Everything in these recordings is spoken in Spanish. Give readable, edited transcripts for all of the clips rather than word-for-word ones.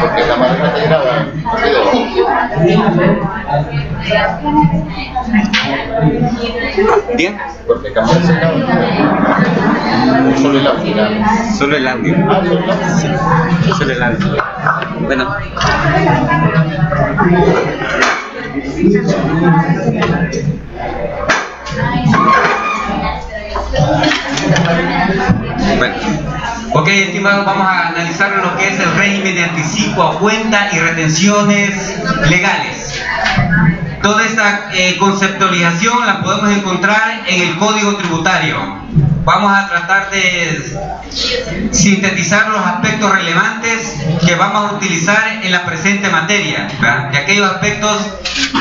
Porque la marca te graba ¿Bien? porque cambiar ese cable. Solo el audio. Solo el audio. Sí, solo el audio. Bueno. Bueno. Ok, estimados, vamos a analizar lo que es el régimen de anticipo a cuenta y retenciones legales. Toda esta conceptualización la podemos encontrar en el Código Tributario. Vamos a tratar de sintetizar los aspectos relevantes que vamos a utilizar en la presente materia, ¿verdad? Y aquellos aspectos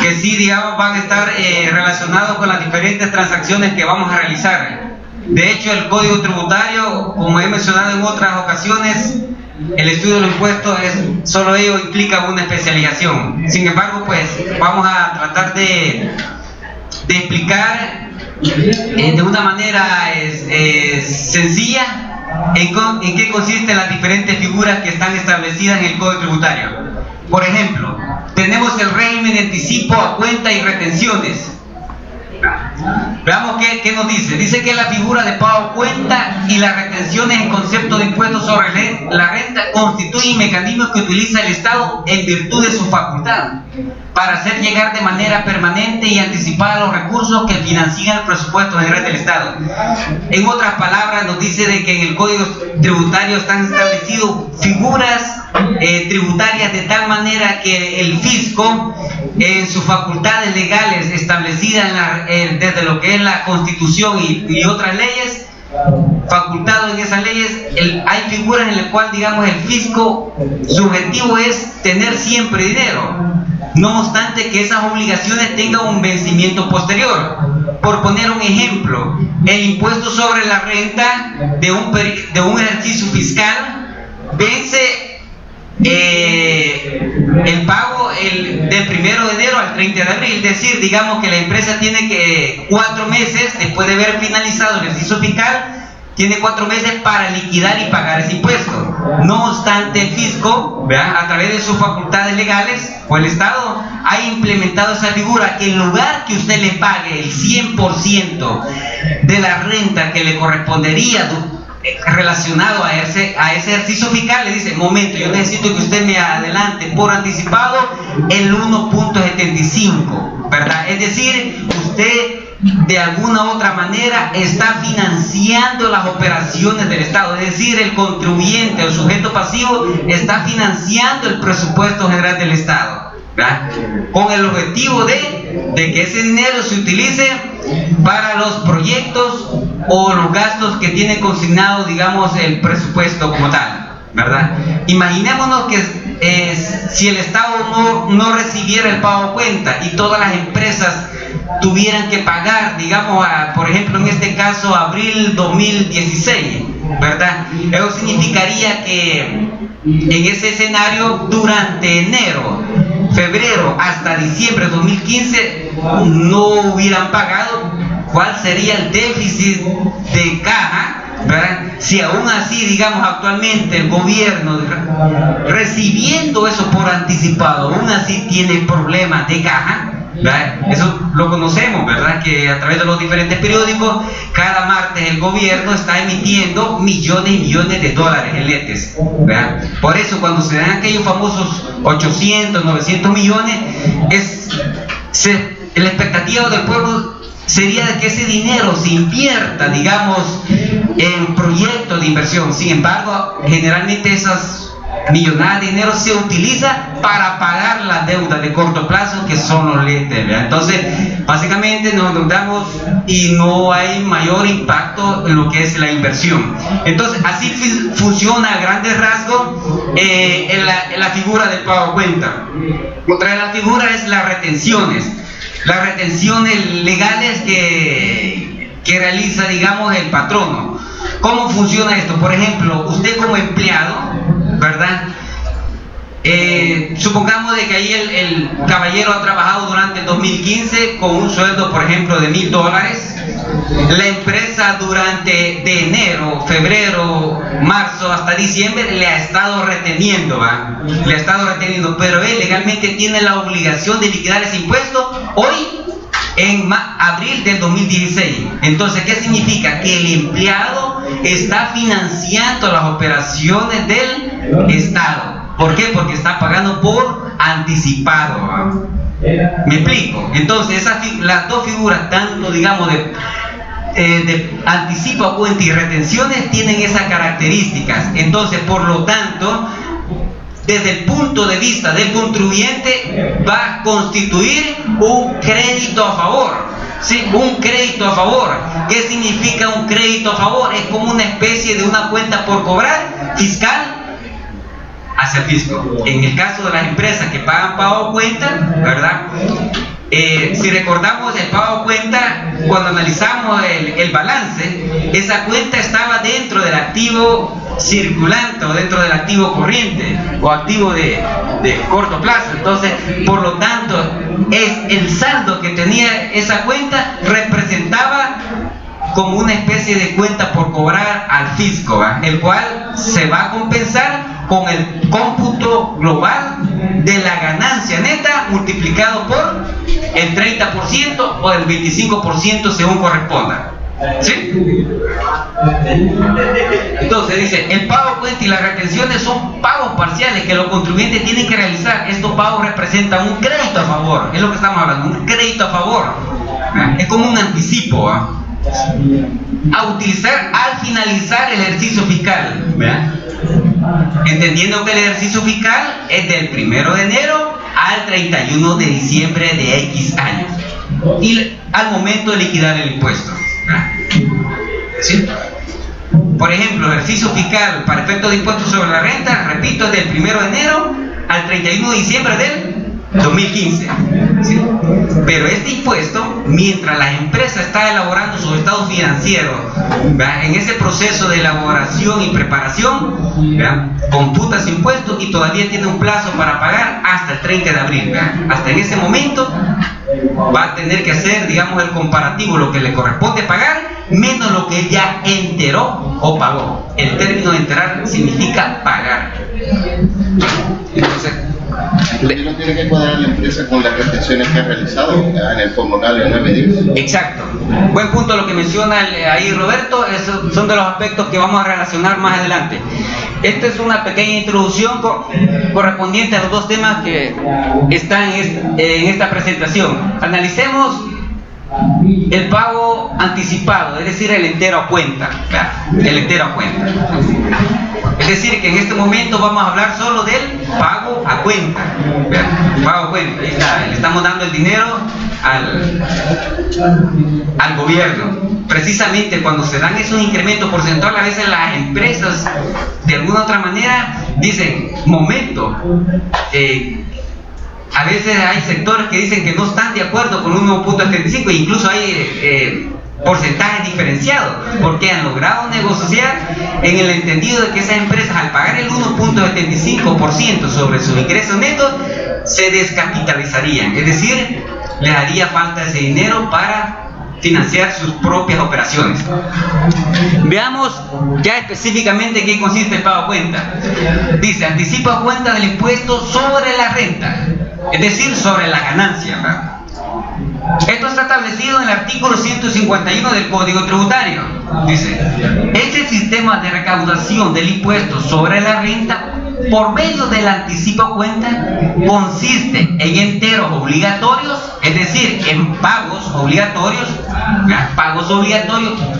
que sí, digamos, van a estar relacionados con las diferentes transacciones que vamos a realizar. De hecho, el Código Tributario, como he mencionado en otras ocasiones, el estudio de los impuestos solo ello implica una especialización. Sin embargo, pues vamos a tratar de explicar de una manera sencilla en qué consisten las diferentes figuras que están establecidas en el Código Tributario. Por ejemplo, tenemos el régimen de anticipo a cuenta y retenciones. Veamos qué nos dice. Dice que la figura de pago a cuenta y las retenciones en concepto de impuestos sobre la renta constituyen mecanismos que utiliza el Estado en virtud de su facultad para hacer llegar de manera permanente y anticipada los recursos que financian el presupuesto general del Estado. En otras palabras, nos dice de que en el Código Tributario están establecidas figuras tributarias de tal manera que el fisco, en sus facultades legales establecidas desde lo que es la Constitución y otras leyes, facultado en esas leyes, hay figuras en las cuales, digamos, el fisco, su objetivo es tener siempre dinero, no obstante que esas obligaciones tengan un vencimiento posterior. Por poner un ejemplo, el impuesto sobre la renta de un ejercicio fiscal vence el pago del 1 de enero al 30 de abril, es decir, digamos que la empresa tiene que 4 meses después de haber finalizado el ejercicio fiscal, tiene 4 meses para liquidar y pagar ese impuesto. No obstante, el fisco, ¿verdad?, a través de sus facultades legales o el Estado ha implementado esa figura que en lugar que usted le pague el 100% de la renta que le correspondería relacionado a ese ejercicio fiscal, le dice: momento, yo necesito que usted me adelante por anticipado el 1.75, ¿verdad? Es decir, usted de alguna u otra manera está financiando las operaciones del Estado, es decir, el contribuyente o sujeto pasivo está financiando el presupuesto general del Estado, ¿verdad?, con el objetivo de que ese dinero se utilice para los proyectos o los gastos que tiene consignado, digamos, el presupuesto como tal, ¿verdad? Imaginémonos que si el Estado no recibiera el pago a cuenta y todas las empresas tuvieran que pagar, digamos, por ejemplo, en este caso, abril 2016, ¿verdad? Eso significaría que en ese escenario, durante enero, febrero hasta diciembre de 2015 no hubieran pagado. ¿Cuál sería el déficit de caja, ¿verdad? Si aún así, digamos, actualmente el gobierno, recibiendo eso por anticipado, aún así tiene problemas de caja, ¿verdad? Eso lo conocemos, ¿verdad?, que a través de los diferentes periódicos, cada martes el gobierno está emitiendo millones y millones de dólares en letes, ¿verdad? Por eso, cuando se dan aquellos famosos 800, 900 millones, la expectativa del pueblo sería de que ese dinero se invierta, digamos, en proyectos de inversión. Sin embargo, generalmente esas millonadas de dinero se utiliza para pagar las deudas de corto plazo, que son los letes, ¿verdad? Entonces, básicamente nos endeudamos y no hay mayor impacto en lo que es la inversión. Entonces, así funciona a grandes rasgos en la figura del pago a cuenta. Otra de las figuras es las retenciones. Las retenciones legales que realiza, digamos, el patrono. ¿Cómo funciona esto? Por ejemplo, usted como empleado, ¿verdad?, Supongamos de que ahí el caballero ha trabajado durante el 2015 con un sueldo, por ejemplo, de $1,000. La empresa durante de enero, febrero, marzo hasta diciembre le ha estado reteniendo, ¿va? Le ha estado reteniendo, pero él legalmente tiene la obligación de liquidar ese impuesto hoy en abril del 2016. Entonces, ¿qué significa? Que el empleado está financiando las operaciones del Estado. ¿Por qué? Porque está pagando por anticipado, ¿va? ¿Me explico? Entonces, las dos figuras, tanto digamos de anticipo a cuenta y retenciones, tienen esas características. Entonces, por lo tanto, desde el punto de vista del contribuyente, va a constituir un crédito a favor. ¿Sí? Un crédito a favor. ¿Qué significa un crédito a favor? Es como una especie de una cuenta por cobrar fiscal hacia el fisco. En el caso de las empresas que pagan pago a cuenta, ¿verdad? Si recordamos el pago a cuenta, cuando analizamos el balance, esa cuenta estaba dentro del activo circulante o dentro del activo corriente o activo de corto plazo. Entonces, por lo tanto, el saldo que tenía esa cuenta representaba como una especie de cuenta por cobrar al fisco, ¿va? El cual se va a compensar con el cómputo global de la ganancia neta multiplicado por el 30% o el 25% según corresponda. ¿Sí? Entonces dice, el pago a cuenta y las retenciones son pagos parciales que los contribuyentes tienen que realizar. Estos pagos representan un crédito a favor, es lo que estamos hablando, un crédito a favor. Es como un anticipo, ¿eh? A utilizar al finalizar el ejercicio fiscal. ¿Vean? Entendiendo que el ejercicio fiscal es del 1 de enero al 31 de diciembre de X años y al momento de liquidar el impuesto. ¿Sí? Por ejemplo, el ejercicio fiscal para efectos de impuestos sobre la renta, repito, es del 1 de enero al 31 de diciembre del 2015. ¿Sí? Pero este impuesto, mientras la empresa está elaborando sus estados financieros, ¿verdad? En ese proceso de elaboración y preparación, ¿verdad? Computa su impuesto y todavía tiene un plazo para pagar hasta el 30 de abril. ¿Verdad? Hasta en ese momento va a tener que hacer, digamos, el comparativo, lo que le corresponde pagar, menos lo que ya enteró o pagó. El término de enterar significa pagar. Entonces, no tiene que cuadrar la empresa con las prestaciones que ha realizado en el formulario 910. Exacto. Buen punto lo que menciona ahí Roberto. Esos son de los aspectos que vamos a relacionar más adelante. Esta es una pequeña introducción correspondiente a los dos temas que están en esta presentación. Analicemos el pago anticipado, es decir, el entero a cuenta. El entero a cuenta. Es decir, que en este momento vamos a hablar solo del pago a cuenta. Pago a cuenta. Ahí está, le estamos dando el dinero al gobierno. Precisamente cuando se dan esos incrementos porcentuales, a veces las empresas, de alguna otra manera, dicen, momento, a veces hay sectores que dicen que no están de acuerdo con un 1.75 e incluso hay porcentajes diferenciados, porque han logrado negociar en el entendido de que esas empresas, al pagar el 1.75% sobre sus ingresos netos, se descapitalizarían, es decir, les haría falta ese dinero para financiar sus propias operaciones. Veamos ya específicamente en qué consiste el pago a cuenta. Dice, anticipo a cuenta del impuesto sobre la renta, es decir, sobre la ganancia, ¿verdad? Esto está establecido en el artículo 151 del Código Tributario. Dice, este sistema de recaudación del impuesto sobre la renta por medio del anticipo a cuenta consiste en enteros obligatorios, es decir, en pagos obligatorios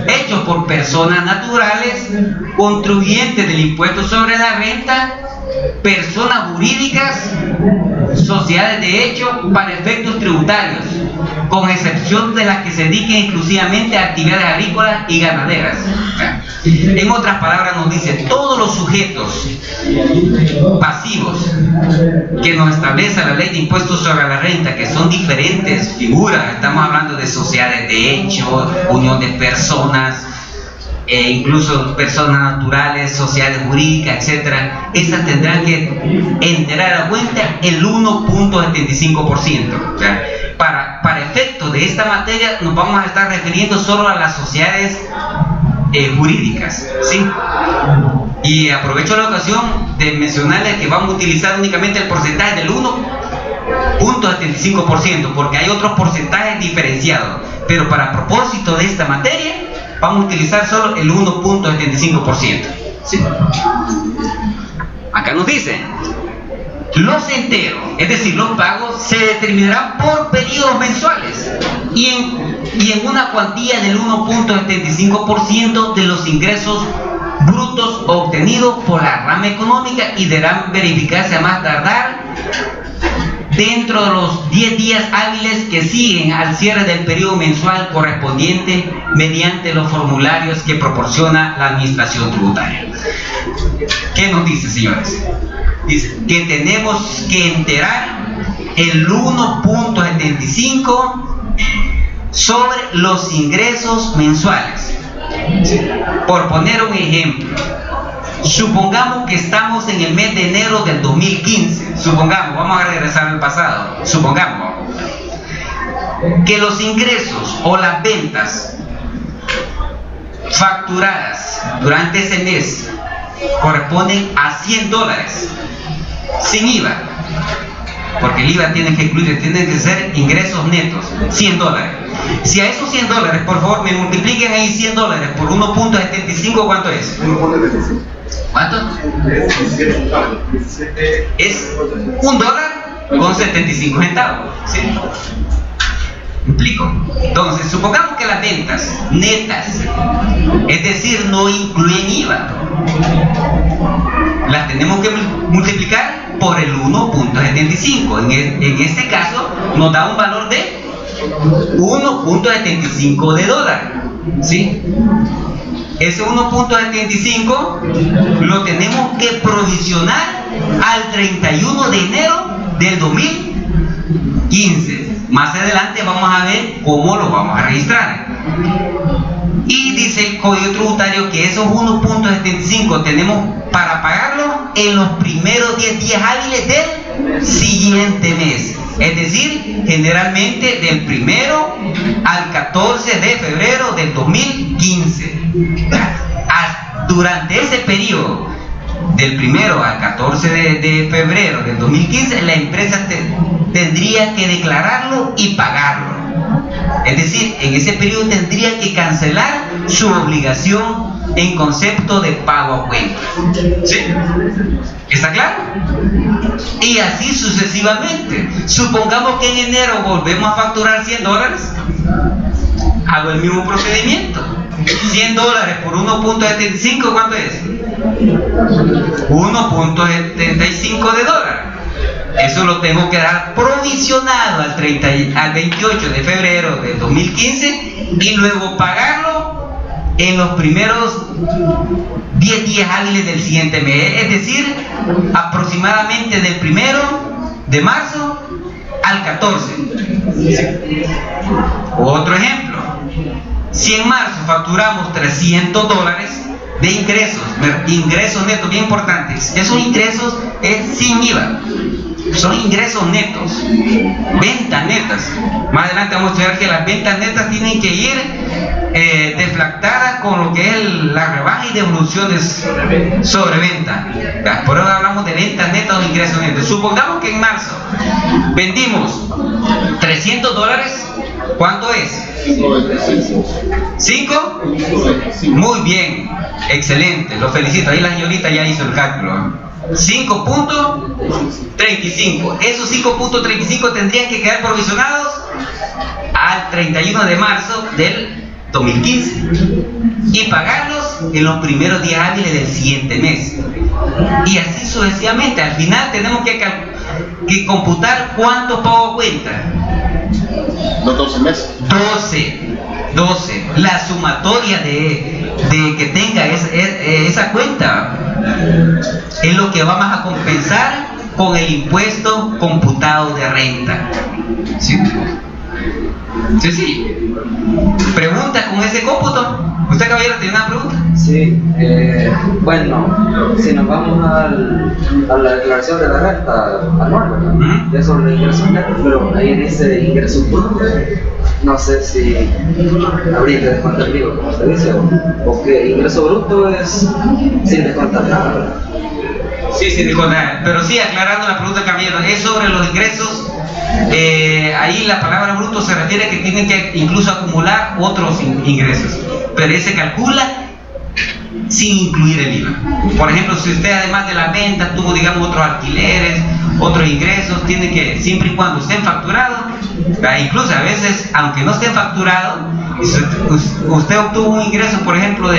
hechos por personas naturales, contribuyentes del impuesto sobre la renta, personas jurídicas, sociedades de hecho para efectos tributarios, con excepción de las que se dediquen exclusivamente a actividades agrícolas y ganaderas. En otras palabras nos dice, todos los sujetos pasivos que nos establece la ley de impuestos sobre la renta, que son diferentes figuras, estamos hablando de sociedades de hecho, unión de personas, incluso personas naturales, sociales, jurídicas, etcétera, esas tendrán que enterar a la cuenta el 1.75%. ¿Ya? Para efectos de esta materia nos vamos a estar refiriendo solo a las sociedades jurídicas, ¿sí? Y aprovecho la ocasión de mencionarles que vamos a utilizar únicamente el porcentaje del 1.75%, porque hay otros porcentajes diferenciados, pero para propósito de esta materia vamos a utilizar solo el 1.75%. ¿Sí? Acá nos dice: los enteros, es decir, los pagos, se determinarán por periodos mensuales y en una cuantía del 1.75% de los ingresos brutos obtenidos por la rama económica y deberán verificarse a más tardar dentro de los 10 días hábiles que siguen al cierre del periodo mensual correspondiente mediante los formularios que proporciona la Administración Tributaria. ¿Qué nos dice, señores? Dice que tenemos que enterar el 1.75 sobre los ingresos mensuales. Por poner un ejemplo, supongamos que estamos en el mes de enero del 2015. Supongamos, vamos a regresar al pasado. Supongamos que los ingresos o las ventas facturadas durante ese mes corresponden a $100 sin IVA, porque el IVA tienen que ser ingresos netos, $100. Si a esos $100, por favor, me multipliquen ahí $100 por 1.75, ¿cuánto es? ¿Cuánto? Es $1.75, ¿sí? ¿Me explico? Entonces, supongamos que las ventas netas, es decir, no incluyen IVA, las tenemos que multiplicar por el 1.75. En este caso nos da un valor de 1.75 de dólar, ¿sí? Ese 1.75 lo tenemos que provisionar al 31 de enero del 2015. Más adelante vamos a ver cómo lo vamos a registrar. Y dice el Código Tributario que esos 1.75 tenemos para pagarlo en los primeros 10 días hábiles del siguiente mes. Es decir, generalmente del 1 al 14 de febrero del 2015. Durante ese periodo, del 1 al 14 de febrero del 2015, la empresa tendría que declararlo y pagarlo. Es decir, en ese periodo tendría que cancelar su obligación en concepto de pago a cuenta. ¿Sí? ¿Está claro? Y así sucesivamente. Supongamos que en enero volvemos a facturar $100. Hago el mismo procedimiento. $100 por 1.75, ¿cuánto es? 1.75 de dólar. Eso lo tengo que dar provisionado al 28 de febrero del 2015 y luego pagarlo en los primeros 10 días hábiles del siguiente mes. Es decir, aproximadamente del 1 de marzo al 14. Otro ejemplo. Si en marzo facturamos $300 de ingresos netos, bien importantes, esos ingresos es sin IVA, son ingresos netos, ventas netas. Más adelante vamos a ver que las ventas netas tienen que ir deflactadas con lo que es la rebaja y devoluciones sobre venta. Por eso hablamos de ventas netas o ingresos netos. Supongamos que en marzo vendimos $300, ¿cuánto es? 5. Muy bien, excelente, lo felicito. Ahí la señorita ya hizo el cálculo. 5.35. Esos 5.35 tendrían que quedar provisionados al 31 de marzo del 2015 y pagarlos en los primeros días hábiles del siguiente mes. Y así sucesivamente. Al final tenemos que computar cuánto pago a cuenta. ¿Los 12 meses? 12. La sumatoria de que tenga esa cuenta es lo que vamos a compensar con el impuesto computado de renta. ¿Sí? Sí. ¿Pregunta con ese cómputo? ¿Usted, caballero? caballero, ¿tiene una pregunta? Sí, bueno, si nos vamos a la declaración de la renta anual, ¿verdad? Ya sobre ingresos netos, pero ahí dice ingresos brutos. No sé si habría que descontar vivo, como usted dice, o que ingreso bruto es sin descontar nada, ¿verdad? Sí, sin descontar. Pero sí, aclarando la pregunta, caballero, es sobre los ingresos. Ahí la palabra bruto se refiere a que tienen que incluso acumular otros ingresos, pero ese se calcula sin incluir el IVA. Por ejemplo, si usted además de la venta tuvo, digamos, otros alquileres, otros ingresos, tiene que, siempre y cuando estén facturados, incluso a veces, aunque no estén facturados, usted obtuvo un ingreso, por ejemplo,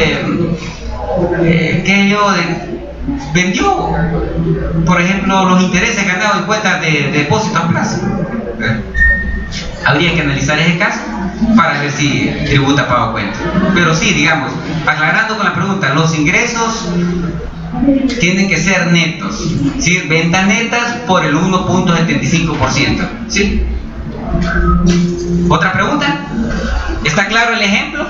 vendió, por ejemplo, los intereses ganados en cuentas de depósito a plazo. Habría que analizar ese caso para ver si tributa pago cuenta. Pero sí, digamos, aclarando con la pregunta, los ingresos tienen que ser netos, ¿sí? Ventas netas por el 1.75%, ¿sí? ¿Otra pregunta? ¿Está claro el ejemplo?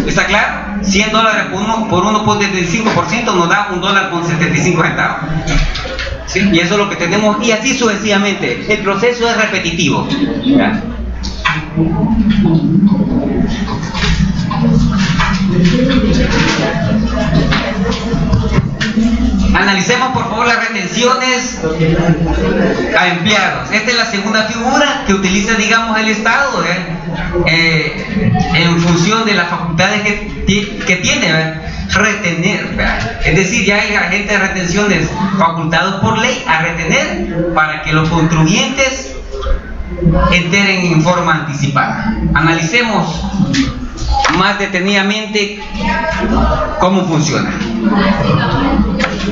¿Está claro? $100 por 1.75% nos da $1.75. ¿Sí? Y eso es lo que tenemos, y así sucesivamente. El proceso es repetitivo. ¿Ya? Analicemos por favor las retenciones a empleados. Esta es la segunda figura que utiliza, digamos, el Estado en función de las facultades que tiene, retener, ¿verdad? Es decir, ya hay agentes de retenciones facultados por ley a retener para que los contribuyentes enteren en forma anticipada. Analicemos más detenidamente cómo funciona.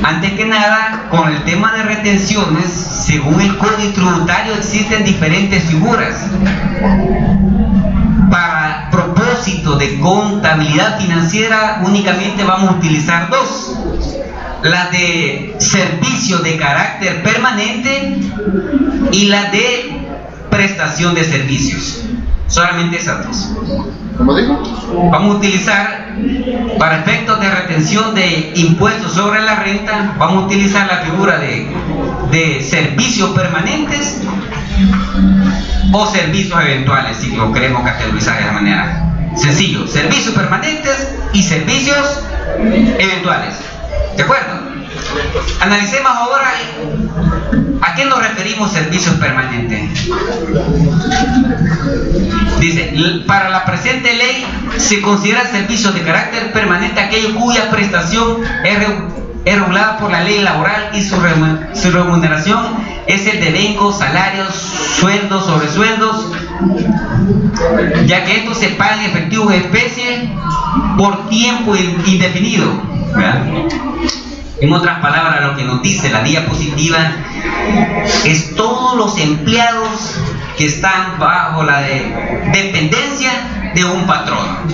Antes que nada, con el tema de retenciones, según el Código Tributario existen diferentes figuras. Para propósito de contabilidad financiera únicamente vamos a utilizar dos: la de servicio de carácter permanente y la de prestación de servicios. Solamente esas dos. ¿Cómo digo? Vamos a utilizar, para efectos de retención de impuestos sobre la renta, vamos a utilizar la figura de servicios permanentes o servicios eventuales, si lo queremos categorizar de esa manera. Sencillo, servicios permanentes y servicios eventuales. ¿De acuerdo? Analicemos ahora a qué nos referimos servicios permanentes. Dice, para la presente ley se considera servicio de carácter permanente aquello cuya prestación es regulada por la ley laboral y su remuneración es el devengo, salarios, sueldos, sobresueldos, ya que estos se pagan en efectivo de especie por tiempo indefinido, ¿verdad? En otras palabras, lo que nos dice la diapositiva es todos los empleados que están bajo la dependencia de un patrón.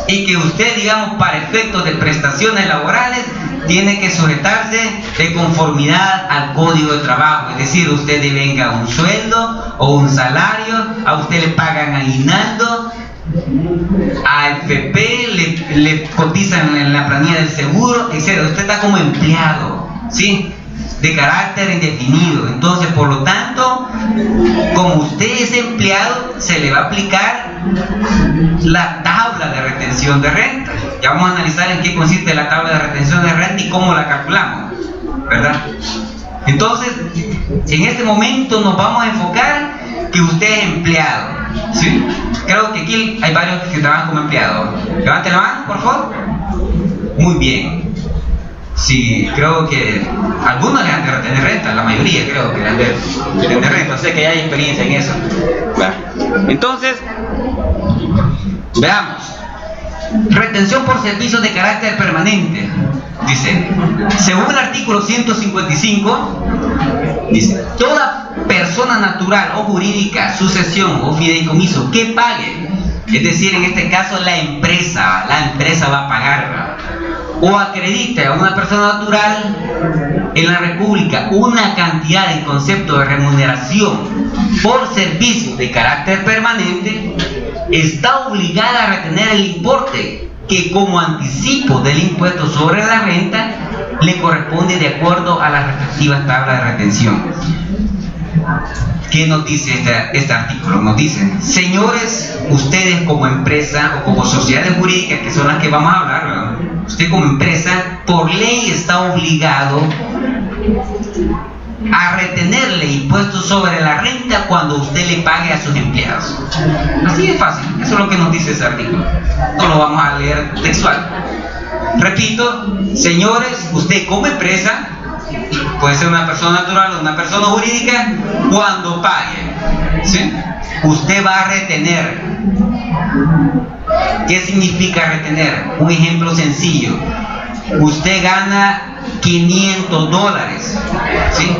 Y que usted, digamos, para efectos de prestaciones laborales, tiene que sujetarse de conformidad al Código de Trabajo. Es decir, usted devenga un sueldo o un salario, a usted le pagan aguinaldo, a AFP le cotizan en la planilla del seguro, etc. Usted está como empleado, ¿sí? De carácter indefinido. Entonces, por lo tanto, como usted es empleado, se le va a aplicar la tabla de retención de renta. Ya vamos a analizar en qué consiste la tabla de retención de renta y cómo la calculamos, ¿verdad? Entonces, en este momento nos vamos a enfocar que usted es empleado, ¿sí? Creo que aquí hay varios que trabajan como empleados. Levante la mano, por favor. Muy bien. Sí, creo que algunos le han de retener renta, la mayoría creo que le han de retener renta. Sé que ya hay experiencia en eso. Entonces, veamos. Retención por servicios de carácter permanente. Dice, según el artículo 155, dice, toda persona natural o jurídica, sucesión o fideicomiso que pague, es decir, en este caso la empresa va a pagar, o acredite a una persona natural en la República una cantidad en concepto de remuneración por servicios de carácter permanente, está obligada a retener el importe que como anticipo del impuesto sobre la renta le corresponde de acuerdo a las respectivas tablas de retención. ¿Qué nos dice este artículo? Nos dice, señores, ustedes como empresa o como sociedades jurídicas, que son las que vamos a hablar, ¿verdad? Usted como empresa, por ley está obligado a retenerle impuestos sobre la renta cuando usted le pague a sus empleados. Así de fácil, eso es lo que nos dice ese artículo. No lo vamos a leer textual. Repito, señores, usted como empresa, puede ser una persona natural o una persona jurídica, cuando pague, ¿sí?, usted va a retener. ¿Qué significa retener? Un ejemplo sencillo. Usted gana $500, ¿sí?,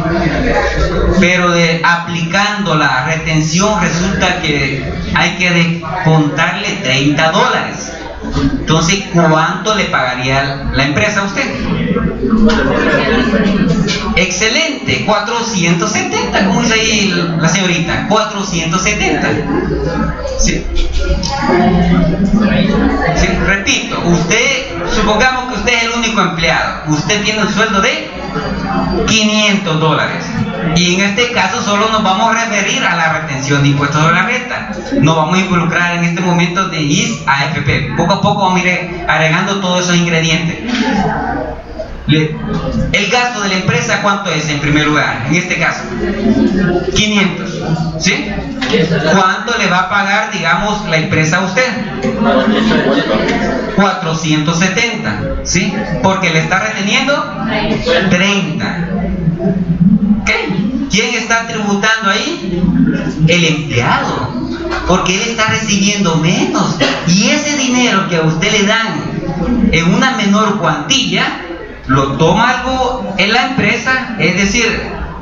pero aplicando la retención resulta que hay que descontarle $30. Entonces, ¿cuánto le pagaría la empresa a usted? Excelente, 470, como dice ahí la señorita, 470. ¿Sí? ¿Sí? Repito, supongamos que usted es el único empleado, usted tiene un sueldo de $500 y en este caso solo nos vamos a referir a la retención de impuestos sobre la renta, no vamos a involucrar en este momento de IS, AFP. Poco a poco vamos a ir agregando todos esos ingredientes. El gasto de la empresa, ¿cuánto es en primer lugar? En este caso, 500, ¿sí? ¿Cuánto le va a pagar, digamos, la empresa a usted? 470, ¿sí? Porque le está reteniendo 30. ¿Qué? ¿Quién está tributando ahí? El empleado, porque él está recibiendo menos y ese dinero que a usted le dan en una menor cuantía lo toma algo en la empresa, es decir,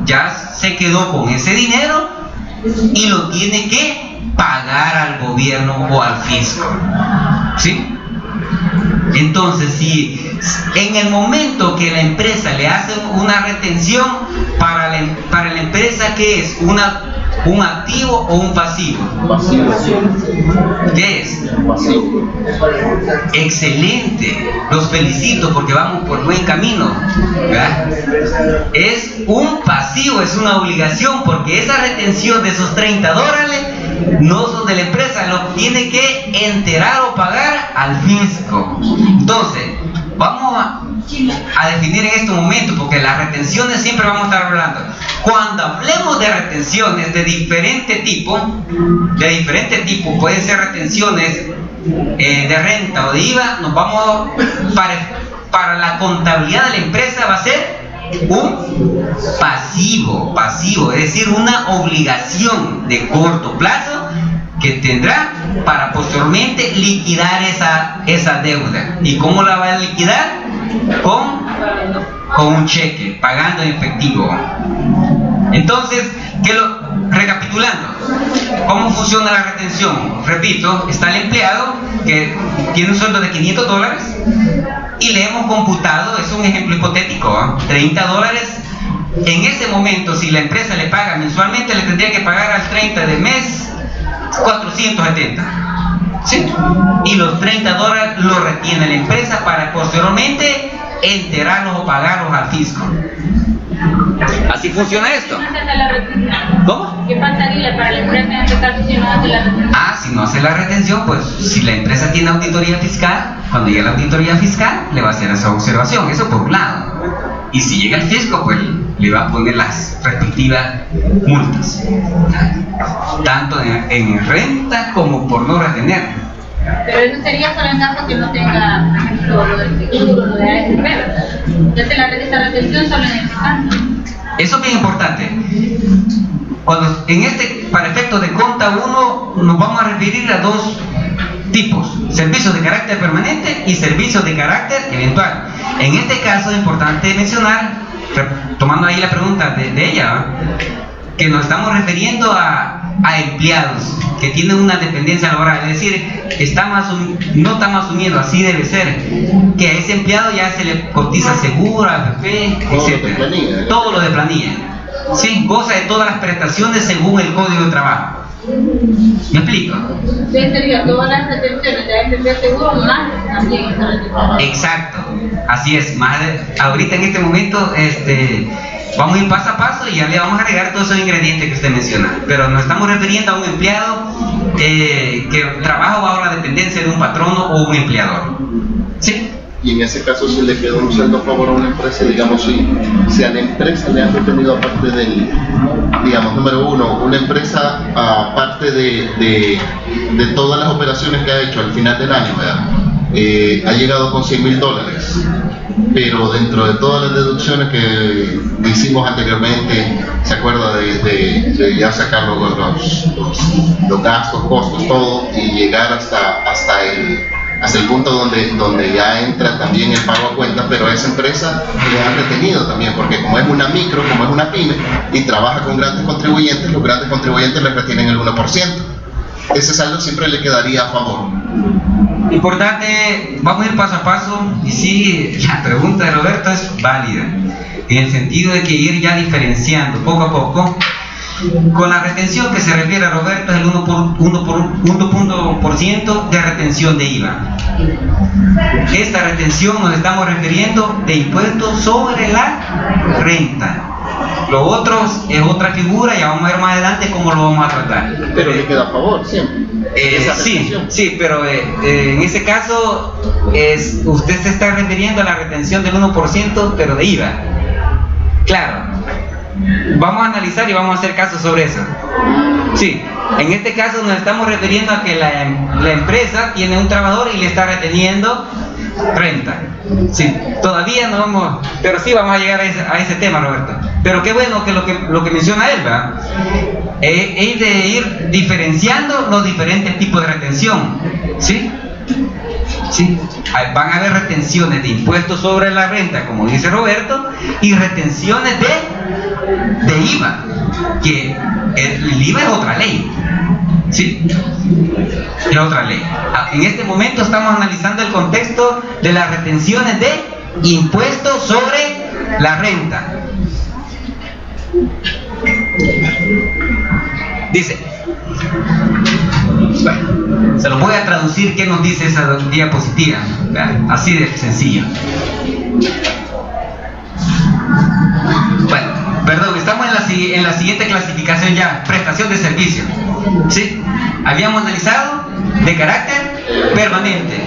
ya se quedó con ese dinero y lo tiene que pagar al gobierno o al fisco, ¿sí? Entonces, si en el momento que la empresa le hace una retención, para la empresa, ¿qué es? ¿Un activo o un pasivo? Pasivo. ¿Qué es? Pasivo. Excelente, los felicito porque vamos por buen camino, ¿verdad? Es un pasivo, es una obligación, porque esa retención de esos $30 no son de la empresa, lo tiene que enterar o pagar al fisco. Entonces, vamos a definir en este momento, porque las retenciones siempre vamos a estar hablando. Cuando hablemos de retenciones de diferente tipo, pueden ser retenciones de renta o de IVA, nos vamos para la contabilidad de la empresa va a ser un pasivo, es decir, una obligación de corto plazo que tendrá para posteriormente liquidar esa deuda. ¿Y cómo la va a liquidar? Con un cheque, pagando en efectivo. Entonces, recapitulando, ¿cómo funciona la retención? Repito, está el empleado que tiene un sueldo de $500 y le hemos computado, es un ejemplo hipotético, $30. En ese momento, si la empresa le paga mensualmente, le tendría que pagar al 30 del mes 470, ¿sí? Y los $30 los retiene la empresa para posteriormente enterarlos o pagarlos al fisco. Así funciona esto. ¿Cómo? ¿Qué pasaría para la empresa en este caso si no hace la retención? Si no hace la retención, pues si la empresa tiene auditoría fiscal, cuando llegue la auditoría fiscal le va a hacer esa observación, eso por un lado. Y si llega el fisco, pues le va a poner las respectivas multas, tanto en renta como por no retener. Pero eso sería solo en caso que no tenga, por ejemplo, lo del seguro, lo de AFP, ¿verdad? Entonces esa retención solo en este caso. Eso es bien importante. Para efectos de conta 1 nos vamos a referir a dos tipos: servicios de carácter permanente y servicios de carácter eventual. En este caso es importante mencionar, tomando ahí la pregunta de ella, que nos estamos refiriendo a empleados que tienen una dependencia laboral, es decir, no estamos asumiendo, así debe ser, que a ese empleado ya se le cotiza seguro, AFP, etc. Todo lo de planilla. Sí, goza de todas las prestaciones según el Código de Trabajo. ¿Me explico? Sí, sería todas las retenciones de AFP Seguro más también esa retención. Exacto, así es. Ahorita en este momento vamos a ir paso a paso y ya le vamos a agregar todos esos ingredientes que usted menciona. Pero nos estamos refiriendo a un empleado que trabaja bajo la dependencia de un patrono o un empleador. ¿Sí? Y en ese caso, si le queda un saldo a favor a una empresa, digamos, si a la empresa le han retenido aparte del, digamos, número uno, una empresa aparte de todas las operaciones que ha hecho al final del año, ¿verdad? Ha llegado con $100,000, pero dentro de todas las deducciones que hicimos anteriormente, se acuerda de ya sacar los gastos, costos, todo, y llegar hasta el punto donde ya entra también el pago a cuenta, pero a esa empresa le han retenido también, porque como es una micro, como es una pyme y trabaja con grandes contribuyentes, los grandes contribuyentes le retienen el 1%. Ese saldo siempre le quedaría a favor. Importante, vamos a ir paso a paso, y sí, la pregunta de Roberto es válida, en el sentido de que ir ya diferenciando poco a poco. Con la retención que se refiere a Roberto es el 1% de retención de IVA. Esta retención nos estamos refiriendo de impuestos sobre la renta. Lo otro es otra figura, ya vamos a ver más adelante cómo lo vamos a tratar. Pero le queda a favor siempre. Sí, pero en ese caso usted se está refiriendo a la retención del 1%, pero de IVA. Claro. Vamos a analizar y vamos a hacer caso sobre eso. Sí, en este caso nos estamos refiriendo a que la empresa tiene un trabajador y le está reteniendo renta. Sí, todavía no vamos, pero sí vamos a llegar a ese tema, Roberto. Pero qué bueno que lo que menciona él, ¿verdad? Es de ir diferenciando los diferentes tipos de retención. ¿Sí? Sí, van a haber retenciones de impuestos sobre la renta, como dice Roberto, y retenciones de IVA, que el IVA es otra ley. Sí, es otra ley. En este momento estamos analizando el contexto de las retenciones de impuestos sobre la renta. Dice, bueno, se lo voy a traducir qué nos dice esa diapositiva, ¿verdad? Así de sencillo. Bueno, perdón, estamos en la siguiente clasificación ya, prestación de servicio. ¿Sí? Habíamos analizado de carácter permanente.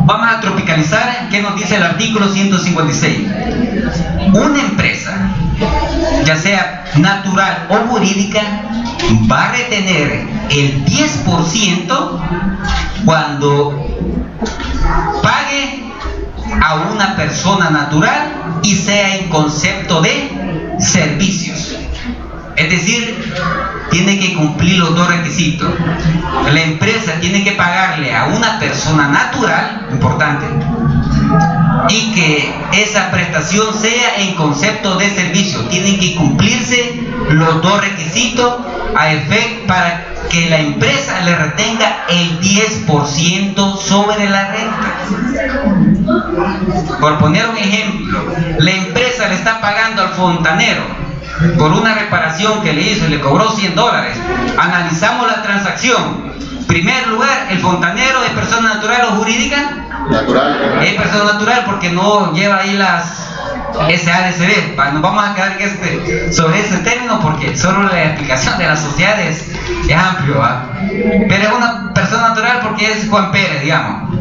Vamos a tropicalizar qué nos dice el artículo 156. Una empresa, ya sea natural o jurídica, va a retener el 10% cuando pague a una persona natural y sea en concepto de servicios. Es decir, tiene que cumplir los dos requisitos. La empresa tiene que pagarle a una persona natural, importante, y que esa prestación sea en concepto de servicio. Tienen que cumplirse los dos requisitos a efecto para que la empresa le retenga el 10% sobre la renta. Por poner un ejemplo, la empresa le está pagando al fontanero por una reparación que le hizo y le cobró $100. Analizamos la transacción. En primer lugar, el fontanero es persona natural o jurídica. Natural. Es persona natural porque no lleva ahí las SADCB. Nos vamos a quedar sobre ese término porque solo la explicación de las sociedades es amplio, ¿va? Pero es una persona natural porque es Juan Pérez, digamos.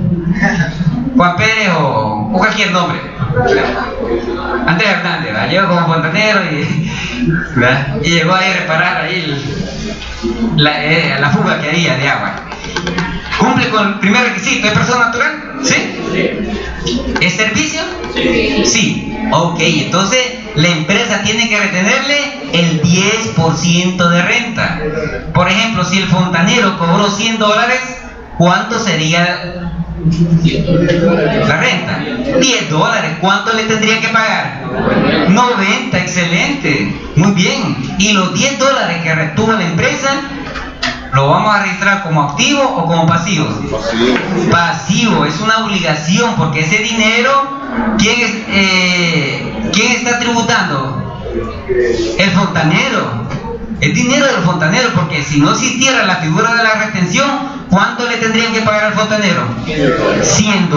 Juan Pérez o cualquier nombre. Andrés Hernández, ¿verdad? Llegó como fontanero y llegó ahí a reparar ahí la fuga que había de agua. ¿Cumple con el primer requisito? ¿Es persona natural? ¿Sí? ¿Es servicio? Sí. Ok, entonces la empresa tiene que retenerle el 10% de renta. Por ejemplo, si el fontanero cobró $100, ¿cuánto sería la renta? $10. ¿Cuánto le tendría que pagar? 90. Excelente, muy bien. Y los $10 que retuvo la empresa, ¿lo vamos a registrar como activo o como pasivo? Pasivo, es una obligación porque ese dinero, ¿quién está tributando? El fontanero. Es dinero del fontanero, porque si no existiera la figura de la retención, ¿cuánto le tendrían que pagar al fontanero? $100.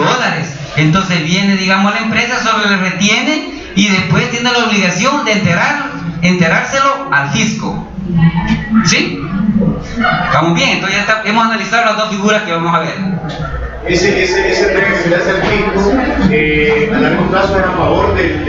Entonces viene, digamos, la empresa, solo le retiene y después tiene la obligación de enterárselo al fisco. ¿Sí? ¿Estamos bien? Entonces ya hemos analizado las dos figuras que vamos a ver. Ese tema que se le hace al fisco, a largo plazo es a favor del